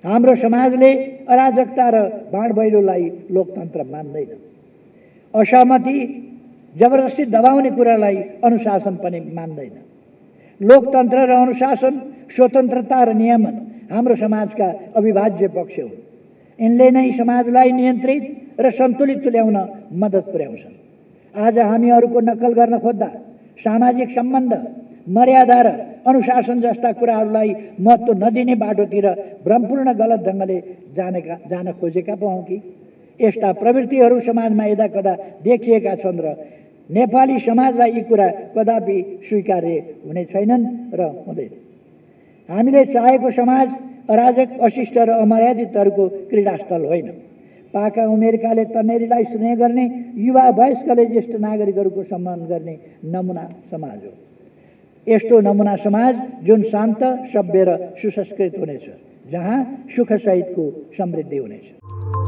हाम्रो समाजले अराजकता र बाँडबैलोलाई लोकतन्त्र मान्दैन। असहमति, जबरजस्ती दबाउने कुरालाई अनुशासन पनि मान्दैन। लोकतन्त्र र अनुशासन, स्वतन्त्रता र नियमन हाम्रो समाजका अविभाज्य पक्ष हुन्। यिनले नै समाजलाई नियन्त्रित र सन्तुलित तुल्याउन मद्दत पुर्याउँछन्। आज हामीहरूको नक्कल गर्न खोज्दा सामाजिक सम्बन्ध, मर्यादा र अनुशासन जस्ता कुराहरूलाई महत्त्व नदिने बाटोतिर भ्रमपूर्ण गलत ढङ्गले जान खोजेका पो हौँ कि? यस्ता प्रवृत्तिहरू समाजमा यदाकदा देखिएका छन् र नेपाली समाजलाई यी कुरा कदापि स्वीकार्य हुने छैनन् र हुँदैन। हामीले चाहेको समाज अराजक, अशिष्ट र अमर्यादितहरूको क्रीडास्थल होइन। पाका उमेरकाले तन्नेरीलाई स्नेह गर्ने, युवा वयस्कले ज्येष्ठ नागरिकहरूको सम्मान गर्ने नमुना समाज हो। यस्तो नमुना समाज जुन शान्त, सभ्य र सुसंस्कृत हुनेछ, जहाँ सुखसहितको समृद्धि हुनेछ।